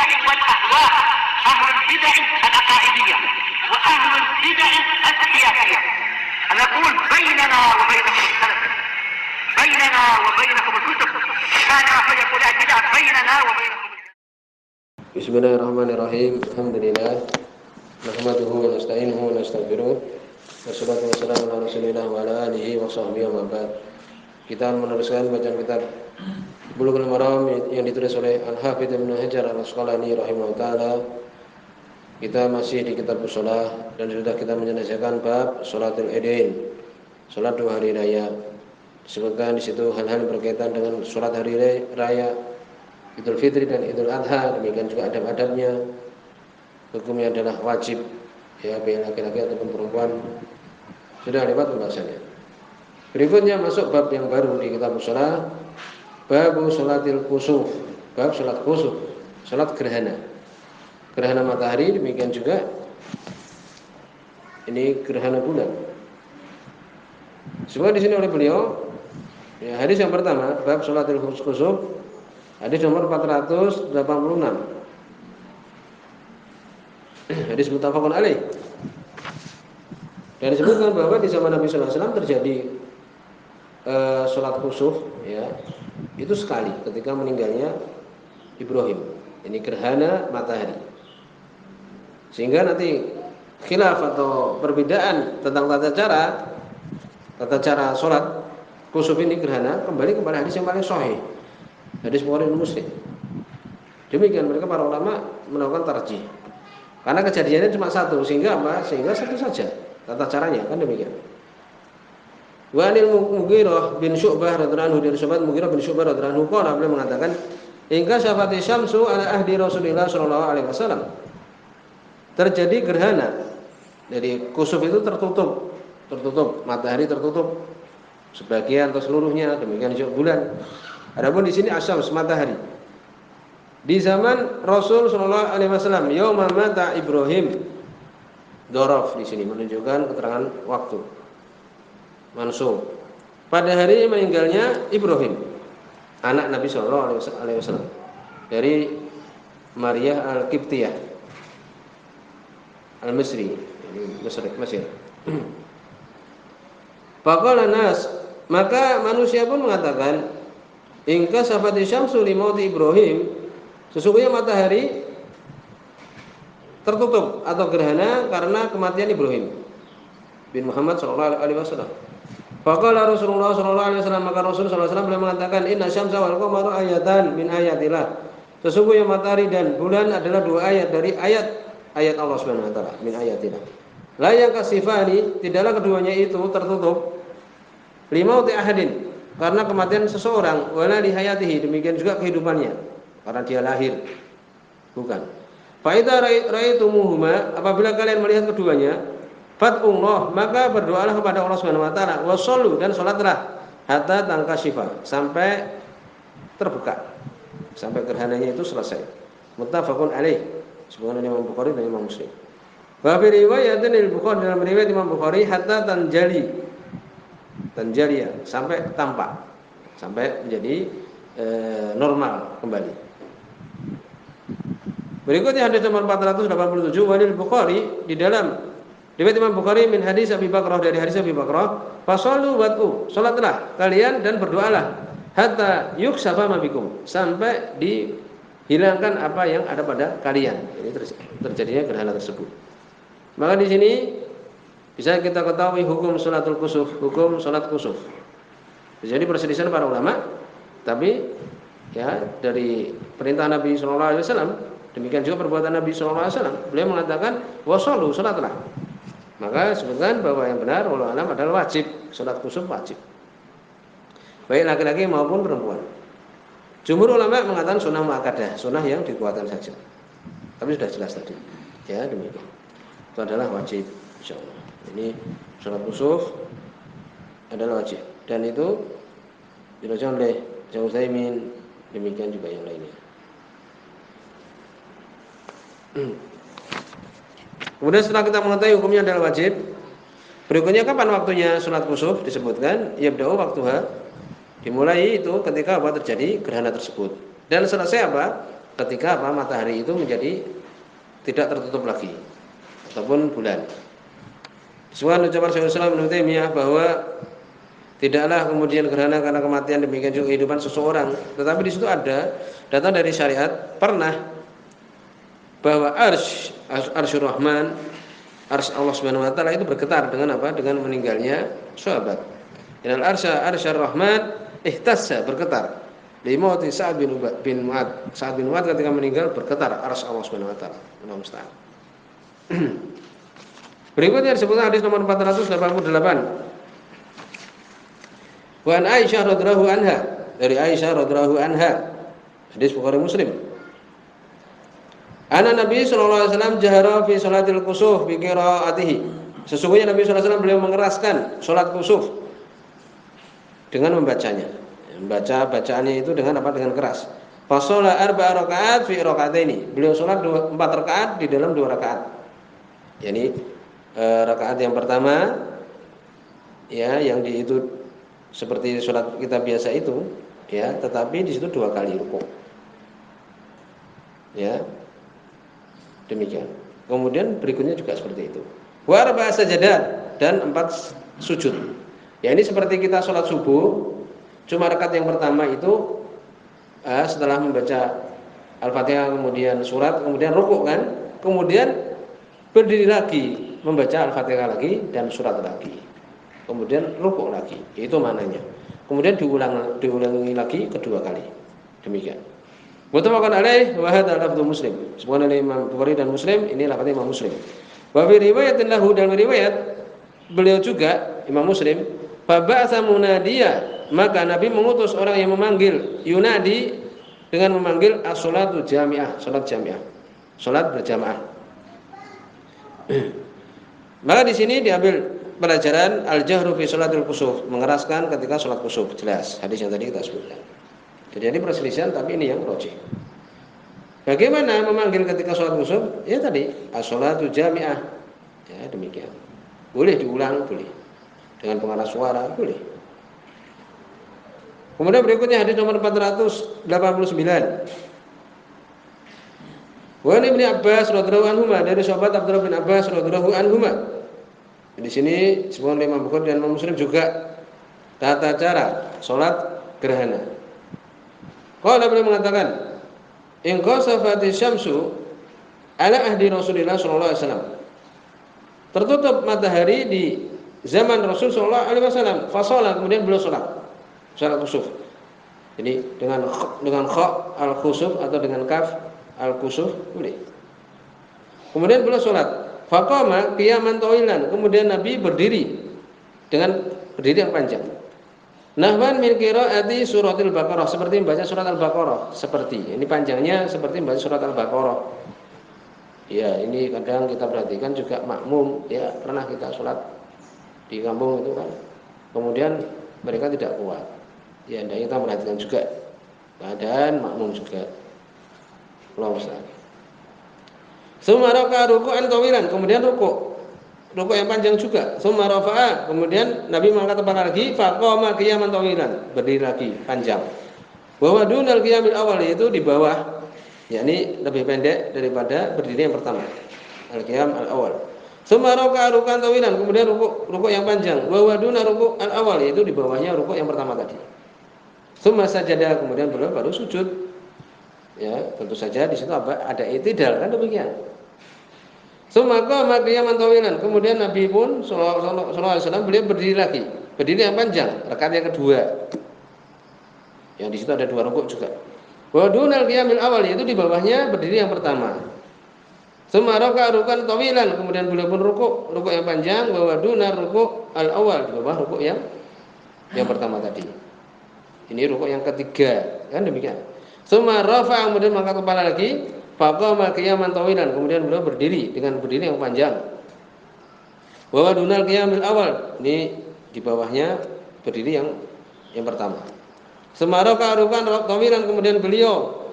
البدع والأهواء، أهل البدع العقائدية وأهل البدع السياسية. نقول بيننا وبينكم السلف، بيننا وبينكم الكتب، كان فيقول البدع بيننا وبينكم. Bismillahirrahmanirrahim. Alhamdulillah. Nahmaduhu wa nasta'inuhu wa nastaghfiruh. Wassalatu wassalamu ala Rasulillah wa ala alihi wa sahbihi wa ba'd. Kita meneruskan bacaan kitab Bulughul Maram yang ditulis oleh Al-Hafidz Ibnu Hajar Al-Asqalani rahimahullah taala. Kita masih di kitab shalah dan sudah kita menyelesaikan bab salatul Idain, salat dua hari raya. Disebutkan di situ hal-hal berkaitan dengan salat hari raya Idul Fitri dan Idul Adha, demikian juga adab-adabnya. Hukumnya adalah wajib ya bagi laki-laki ataupun perempuan. Sudah lewat pembahasannya. Berikutnya masuk bab yang baru di kitab shalah, bab sholatil kusuf, bab salat kusuf, salat gerhana. Gerhana matahari, demikian juga ini gerhana bulan. Semua di sini oleh beliau. Ya, hadis yang pertama, bab sholatil kusuf, hadis nomor 486. Hadis muttafaqun alaih. Dan disebutkan bahwa di zaman Nabi sallallahu alaihi wasallam terjadi salat kusuf ya. Itu sekali ketika meninggalnya Ibrahim. Ini gerhana matahari. Sehingga nanti khilaf atau perbedaan tentang tata cara salat kusuf ini gerhana kembali kepada hadis yang paling sahih. Hadis Bukhari dan Muslim. Demikian mereka para ulama melakukan tarjih. Karena kejadiannya cuma satu, sehingga apa? Sehingga satu saja tata caranya, kan demikian. Wa anil Mughirah bin Syu'bah radhiyallahu anhu, dari sahabat Mughirah bin Syu'bah radhiyallahu anhu, beliau mengatakan, "Ingka syafati syamsu ala ahdi Rasulillah sallallahu alaihi wasallam." Terjadi gerhana. Jadi kusuf itu tertutup, matahari tertutup sebagian atau seluruhnya, demikian juga bulan. Adapun di sini asyams matahari. Di zaman Rasul sallallahu alaihi wasallam, yauma mata Ibrahim. Dzaraf di sini menunjukkan keterangan waktu. Mansub. Pada hari meninggalnya Ibrahim, anak Nabi sallallahu alaihi wasallam, dari Maryah Al-Qibtiyah Al-Misri, Mesir. Faqala nas, maka manusia pun mengatakan, ingka safati syamsu li mauti Ibrahim, sesungguhnya matahari tertutup atau gerhana karena kematian Ibrahim bin Muhammad sallallahu alaihi wasallam. Faqala Rasulullah sallallahu alaihi wasallam, maka Rasul sallallahu alaihi wasallam beliau mengatakan, inna syamsa wal qamara ayatan min ayatillah, sesungguhnya matahari dan bulan adalah dua ayat dari ayat Allah Subhanahu wa taala, min ayatillah. La yakasifani, tidaklah keduanya itu tertutup limauti ahadin, karena kematian seseorang, wala li hayatihi, demikian juga kehidupannya, karena dia lahir. Bukan. Fa idza ra'aitumuhuma, apabila kalian melihat keduanya, fatullah, maka berdoalah kepada Allah Subhanahu wa taala, wasallu, dan salatlah hatta tangkashifa, sampai terbuka, sampai gerhananya itu selesai. Muttafaqun alaih. Sebagaimana Imam Bukhari dan Imam Muslim. Wa fi riwayatin al-Bukhari, dalam riwayat Imam Bukhari, hatta tanjaliya, sampai tampak, sampai menjadi normal kembali. Berikutnya hadis nomor 487, walil Bukhari, di dalam riwayat Imam Bukhari min hadis Abi Bakrah, dari hadis Abi Bakrah, fasallu watu, salatlah kalian dan berdoalah hatta yuksafa ma bikum, sampai dihilangkan apa yang ada pada kalian. Ini terjadinya gerhana tersebut. Maka di sini bisa kita ketahui hukum salatul kusuf, hukum salat kusuf. Jadi perselisihan para ulama, tapi ya dari perintah Nabi sallallahu alaihi wasallam, demikian juga perbuatan Nabi sallallahu alaihi wasallam, beliau mengatakan wasallu, salatlah. Maka sebutkan bahwa yang benar wallahu alam adalah wajib, salat kusuf wajib, baik laki-laki maupun perempuan. Jumhur ulama mengatakan sunnah muakkadah, sunnah yang dikuatkan saja. Tapi sudah jelas tadi. Ya, demikian. Itu adalah wajib, insyaallah. Ini salat kusuf adalah wajib, dan itu dilakukan oleh Syekh Utsaimin, demikian juga yang lainnya. Kemudian setelah kita mengetahui hukumnya adalah wajib, berikutnya kapan waktunya salat kusuf disebutkan, yabda'u waktuha, dimulai itu ketika apa terjadi gerhana tersebut, dan selesai apa ketika matahari itu menjadi tidak tertutup lagi ataupun bulan. Sebuah ucapan Syekhul Islam Ibnu Taimiyah bahwa tidaklah kemudian gerhana karena kematian, demikian juga kehidupan seseorang. Tetapi di situ ada datang dari syariat pernah bahwa arsyur Rahman, arsy Allah Subhanahu wa taala itu bergetar dengan apa? Dengan meninggalnya sahabat. Dan arsyur Rahman ihtassa, bergetar. Limauti Sa'ad bin Mu'adz. Sa'ad bin Mu'adz ketika meninggal bergetar arsy Allah Subhanahu wa taala. Allahu musta'an. Berikutnya disebutkan hadis nomor 488. Wa an Aisyah radhiyallahu anha, dari Aisyah radhiyallahu anha, hadis Bukhari Muslim. Anna Nabi sallallahu alaihi wasallam jahara fi salatil kusuf bi qiraatihi. Sesungguhnya Nabi sallallahu alaihi wasallam beliau mengeraskan salat kusuf dengan membacanya. Membaca bacaannya itu dengan apa? Dengan keras. Fa shalla arba'a rakaat fi raka'ataini. Beliau salat 4 rakaat di dalam 2 rakaat. Yani rakaat yang pertama ya yang itu seperti sholat kita biasa itu ya, tetapi di situ 2 kali rukuk ya, demikian. Kemudian berikutnya juga seperti itu, wa arba'a sajadat, dan 4 sujud ya. Ini seperti kita sholat subuh, cuma rakaat yang pertama itu setelah membaca Al-Fatihah kemudian surat kemudian rukuk kan, kemudian berdiri lagi membaca Al-Fatihah lagi dan surat lagi, kemudian rukuk lagi, itu maknanya. Kemudian diulangi lagi kedua kali, demikian. Muttafaqun alaih wa hadza lafdzu Muslim. Sebenarnya Imam Bukhari dan Muslim, ini lafaz Imam Muslim. Wa fi riwayatin lahu, dalam riwayat beliau juga Imam Muslim, fa ba'atsa munadiya, maka Nabi mengutus orang yang memanggil, yunadi, dengan memanggil as-shalatu jami'ah, salat jami'ah, salat berjamaah. Maka di sini diambil pelajaran al-jahru fi sholatil kusuf, mengeraskan ketika sholat kusuf, jelas hadis yang tadi kita sebutkan. Jadi perselisihan, tapi ini yang rajih. Bagaimana memanggil ketika sholat kusuf? Ya tadi as-sholatu jami'ah, ya demikian. Boleh diulang, boleh dengan pengeras suara, boleh. Kemudian berikutnya hadis nomor 489. Wa Ibnu Abbas radhiyallahu anhuma, dari sahabat Abdullah bin Abbas radhiyallahu anhuma. Di sini semua Imam Bukhari dan Imam Muslim juga tata cara salat gerhana. Qala beliau mengatakan, in qasafati syamsu ala ahdi Rasulillah sallallahu alaihi wasallam. Tertutup matahari di zaman Rasul sallallahu alaihi wasallam, fa shalat, kemudian beliau salat kusuf. Jadi dengan kha al-khusuf atau dengan kaf al-kusuf boleh. Kemudian beliau salat, faqama qiyaman tawilan, kemudian Nabi berdiri dengan berdiri yang panjang. Nahwan min qiraati suratil Baqarah, seperti membaca surat Al-Baqarah, seperti ini panjangnya seperti membaca surat Al-Baqarah. Ya, ini kadang kita perhatikan juga makmum, ya pernah kita sholat di kampung itu kan. Kemudian mereka tidak kuat. Ya, hendaknya kita perhatikan juga keadaan makmum juga. Allah Ustaz. Summa raka'a ruku'an tawilan, kemudian rukuk yang panjang juga. Summa rafa'a, kemudian Nabi mengangkat kepala lagi, faqama qiyaman tawilan, berdiri lagi panjang. Wa dunal qiyamil awal, yaitu di bawah, yakni lebih pendek daripada berdiri yang pertama. Al-qiyam al-awal. Summa raka'a ruku'an tawilan, kemudian rukuk yang panjang. Wa dunal ruku' al-awal, yaitu di bawahnya rukuk yang pertama tadi. Summa sajada, kemudian beliau baru sujud. Ya, tentu saja di situ ada i'tidal, kan demikian. Summa qama qiyaman tawilan, kemudian Nabi pun sallallahu alaihi wasallam beliau berdiri lagi, berdiri yang panjang, rakaat yang kedua. Yang di situ ada 2 rukuk juga. Wa dunal qiyamil awal, itu di bawahnya berdiri yang pertama. Summa raka'a ruku'an tawilan, kemudian beliau pun rukuk yang panjang, wa dunar ruku' al awal, di bawah rukuk yang pertama tadi. Ini rukuk yang ketiga, kan demikian. Summa rafa'a, kemudian mengangkat kepala lagi, faqama qiyaman tawilan, kemudian beliau berdiri dengan berdiri yang panjang. Wa dunal qiyamil awal, ini di bawahnya berdiri yang pertama. Summa raka'a ruku'an tawilan, kemudian beliau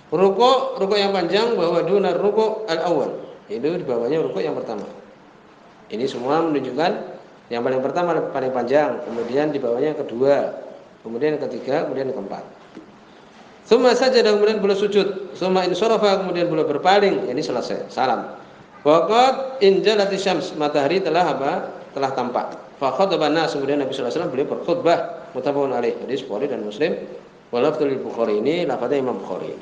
rukuk yang panjang, bahwa dunar rukuk al-awwal, itu di bawahnya rukuk yang pertama. Ini semua menunjukkan yang paling pertama paling panjang, kemudian di bawahnya yang kedua, kemudian yang ketiga, kemudian yang keempat. Tsumma sajada, kemudian beliau sujud. Tsumma insarafa, kemudian beliau berpaling. Ini selesai, salam. Waqad injalati syams, matahari telah apa? Telah tampak. Fa khataban nas, kemudian Nabi sallallahu alaihi wasallam beliau berkhutbah, muttafaqun alaih, hadis Bukhari dan Muslim. Wa lafdzul Bukhari, ini lafadznya Imam Bukhari.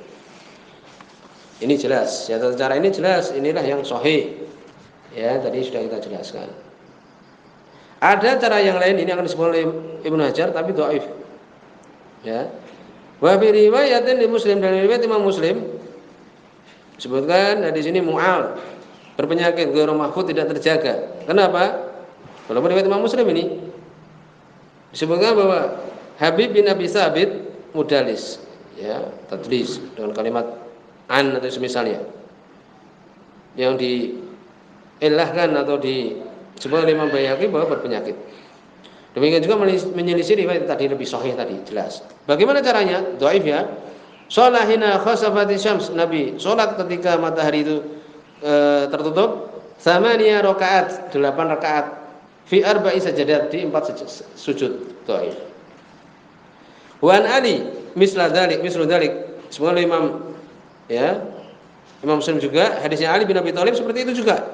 Ini jelas, ya, tata cara ini jelas, inilah yang sahih. Ya, tadi sudah kita jelaskan. Ada cara yang lain, ini akan disebut oleh Ibnu Hajar tapi dhaif. Ya. Wa fi riwayatin di Muslim, dan riwayat Imam Muslim disebutkan di sini mu'al, berpenyakit ghairu mahfuz, tidak terjaga. Kenapa? Kalau riwayat Imam Muslim ini disebutkan bahwa Habib bin Abi Tsabit mudalis, ya, tadlis dengan kalimat an atau semisalnya, yang diilahkan atau disebut oleh Imam Baihaqi bahwa berpenyakit. Demikian juga menyelisih riwayat tadi lebih sahih tadi, jelas. Bagaimana caranya? Dhaif, ya. Sholahina khasafati syams, Nabi sholat ketika matahari itu tertutup, tsamaniya rakaat, 8 rakaat, fi arba'i sajadat, di 4 sujud. Dhaif. Wa an Ali mislu dzalik, semoga Imam, ya, Imam Muslim juga hadisnya Ali bin Abi Thalib seperti itu juga.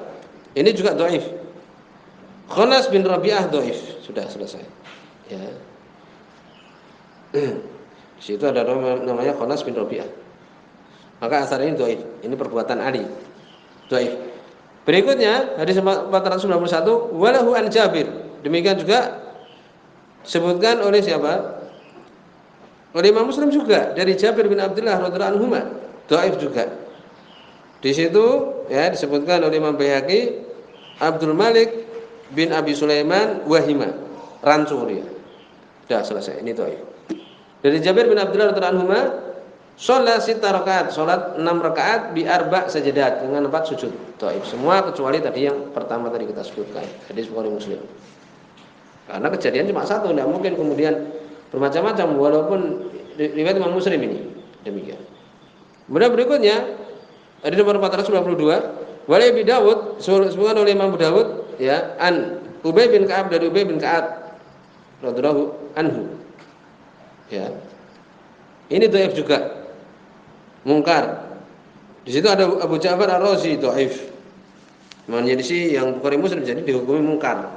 Ini juga dhaif. Khonas bin Rabi'ah dhaif, sudah selesai. Ya. Di situ ada namanya Khonas bin Rabi'ah. Maka asar ini dhaif. Ini perbuatan Ali. Dhaif. Berikutnya hadis 491, walahu an Jabir. Demikian juga disebutkan oleh siapa? Oleh Imam Muslim juga dari Jabir bin Abdullah radhiyallahu anhu, dhaif juga. Di situ, ya, disebutkan oleh Imam Baihaqi, Abdul Malik bin Abi Sulaiman wahima, rancu dia. Sudah selesai, ini dhaif. Dari Jabir bin Abdullah radhiyallahu anhu, sholat 6 rakaat, sholat 6 rakaat bi arba' sajadat, dengan 4 sujud. Dhaif semua kecuali tadi yang pertama tadi kita sebutkan, hadis Bukhari Muslim. Karena kejadian cuma satu, tidak mungkin kemudian bermacam-macam, walaupun riwayat Imam Muslim ini demikian. Kemudian berikutnya hadis nomor 492, wa Abi Dawud, disebutkan oleh Imam Dawud, ya, an Ubay bin Ka'ab, dari Ubay bin Ka'ab radhiyallahu anhu. Ya. Ini dhaif juga. Mungkar. Di situ ada Abu Ja'far Ar-Razi, dhaif. Menyelisih yang Bukhari Muslim, jadi dihukumi mungkar.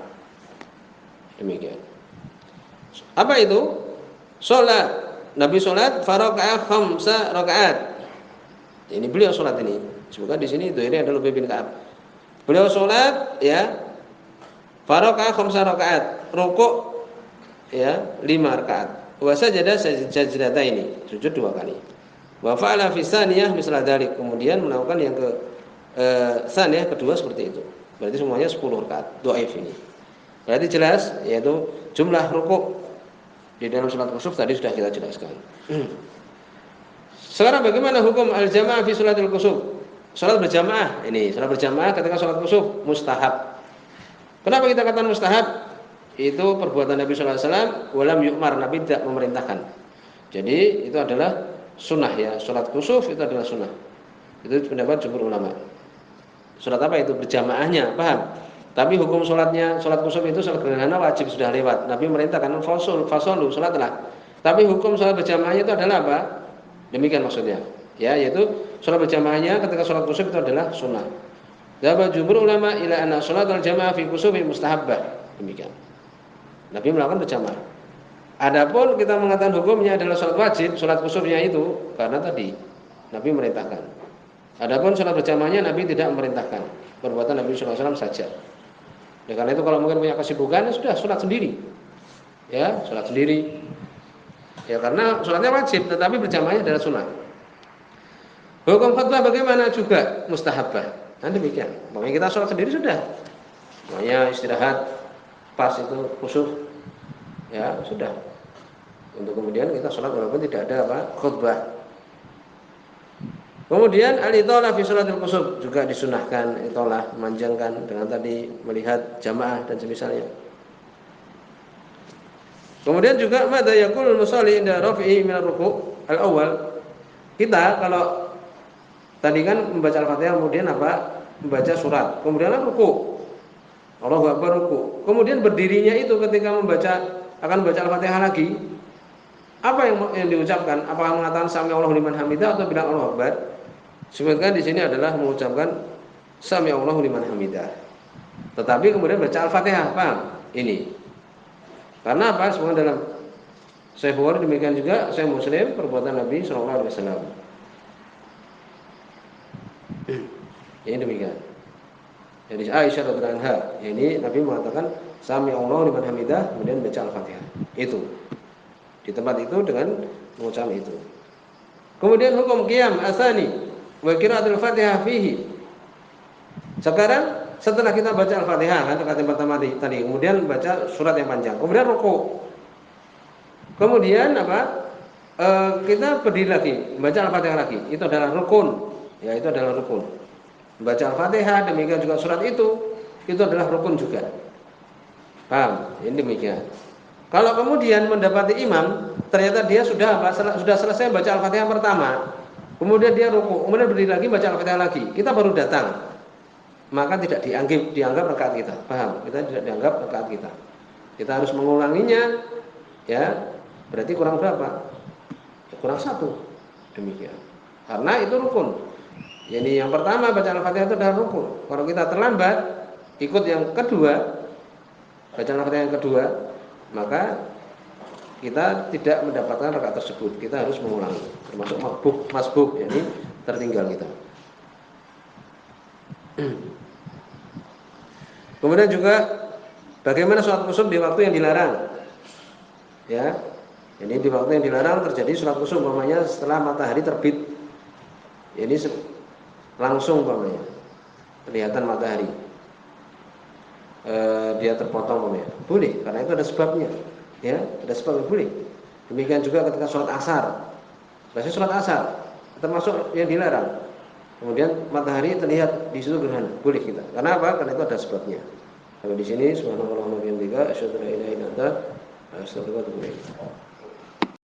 Demikian. Apa itu? Salat. Nabi salat faraqa'a 5 rakaat. Ini beliau salat ini. Semoga di sini dhaifnya adalah Ubay bin Ka'ab. Beliau salat, ya, faraqa'a 5 rakaat, rukuk, ya, 5 rakaat. Wa sajada sajdataini, sujud 2 kali. Wa fa'ala fi tsaniyah misla dzalik, kemudian melakukan yang ke tsaniyah kedua seperti itu. Berarti semuanya 10 rakaat. Dhaif ini. Berarti jelas, yaitu jumlah rukuk di dalam salat kusuf tadi sudah kita jelaskan. Sekarang bagaimana hukum al-jamaah fi salatil kusuf? Salat berjamaah, ini salat berjamaah ketika salat kusuf mustahab. Kenapa kita katakan mustahab? Itu perbuatan Nabi sallallahu alaihi wasallam, walam yu'mar, Nabi tidak memerintahkan. Jadi itu adalah sunnah, ya, salat kusuf itu adalah sunnah. Itu pendapat jumhur ulama. Salat apa itu? Berjamaahnya, paham? Tapi hukum salatnya, salat kusuf itu salat gerhana wajib, sudah lewat. Nabi merintahkan fasolu, salatlah. Tapi hukum salat berjamaahnya itu adalah apa? Demikian maksudnya. Ya, yaitu salat berjamaahnya ketika salat kusuf itu adalah sunnah. Dzahaba jumhur ulama ila anna shalatal jamaah fi kusufi mustahabbah. Demikian. Nabi melakukan berjamaah. Adapun kita mengatakan hukumnya adalah salat wajib, salat kusufnya itu karena tadi Nabi merintahkan. Adapun salat berjamaahnya Nabi tidak memerintahkan. Perbuatan Nabi sallallahu alaihi wasallam saja. Ya, karena itu kalau mungkin punya kesibukan, ya sudah salat sendiri. Ya, salat sendiri. Ya, karena salatnya wajib tetapi berjamaahnya adalah sunnah. Hukum khutbah bagaimana? Juga mustahabbah. Nah, demikian. Makanya kita salat sendiri sudah. Makanya istirahat pas itu khusyuk, ya sudah. Untuk kemudian kita salat walaupun tidak ada apa? Khutbah. Kemudian al-italah fi shalatil kusuf juga disunahkan, italah memanjangkan dengan tadi melihat jamaah dan semisalnya. Kemudian juga madza yaqulul musalli inda rafi'i min ar-ruku' al-awwal. Kita kalau tadi kan membaca Al-Fatihah, kemudian apa? Membaca surat. Kemudian ruku'. Allahu Akbar, ruku'. Kemudian berdirinya itu ketika akan membaca Al-Fatihah lagi, Apa yang diucapkan? Apakah mengatakan sami Allahu liman hamidah atau bilang Allahu Akbar? Sebutkan di sini adalah mengucapkan sami Allahu liman hamidah. Tetapi kemudian baca Al-Fatihah, paham? Ini. Karena apa? Semua dalam Sahih Bukhari, demikian juga Sahih Muslim, perbuatan Nabi sallallahu alaihi wasallam. Ini demikian. Jadi Aisyah radhiyallahu anha, ini Nabi mengatakan sami Allahu liman hamidah, kemudian baca Al-Fatihah. Itu. Di tempat itu dengan mengucap itu. Kemudian hukum qiyam asani wa qiraatul Fatihah fihi. Sekarang setelah kita baca Al-Fatihah kan rakaat yang pertama tadi, kemudian baca surat yang panjang, kemudian ruku. Kemudian apa? Kita berdiri lagi, baca Al-Fatihah lagi. Itu adalah rukun. Ya, itu adalah rukun. Baca Al-Fatihah, demikian juga surat itu adalah rukun juga. Paham? Ini demikian. Kalau kemudian mendapati imam, ternyata dia sudah selesai baca Al-Fatihah pertama, kemudian dia ruku, kemudian berdiri lagi baca Al-Fatihah lagi, kita baru datang, maka tidak dianggap rakaat kita. Paham? Kita tidak dianggap rakaat kita. Kita harus mengulanginya, ya. Berarti kurang berapa? Ya, kurang 1. Demikian. Karena itu rukun. Jadi yang pertama baca Al-Fatihah itu adalah rukun. Kalau kita terlambat, ikut yang kedua, baca Al-Fatihah yang kedua, maka kita tidak mendapatkan rakaat tersebut. Kita harus mengulangi, termasuk masbuk, yakni tertinggal kita. Kemudian juga bagaimana sholat kusuf di waktu yang dilarang? Ya, ini di waktu yang dilarang terjadi sholat kusuf umpamanya setelah matahari terbit. Ini langsung umpamanya kelihatan matahari. Dia terpotong umpamanya. Boleh, karena itu ada sebabnya. Ya, ada sebabnya, boleh. Demikian juga ketika sholat asar. Biasanya sholat asar termasuk yang dilarang. Kemudian matahari terlihat di situ gerhana, boleh kita. Karena apa? Karena itu ada sebabnya. Kalau di sini subhanallah wa bihamdihi asyhadu an la ilaha illa anta astaghfiruka wa atubu ilaik.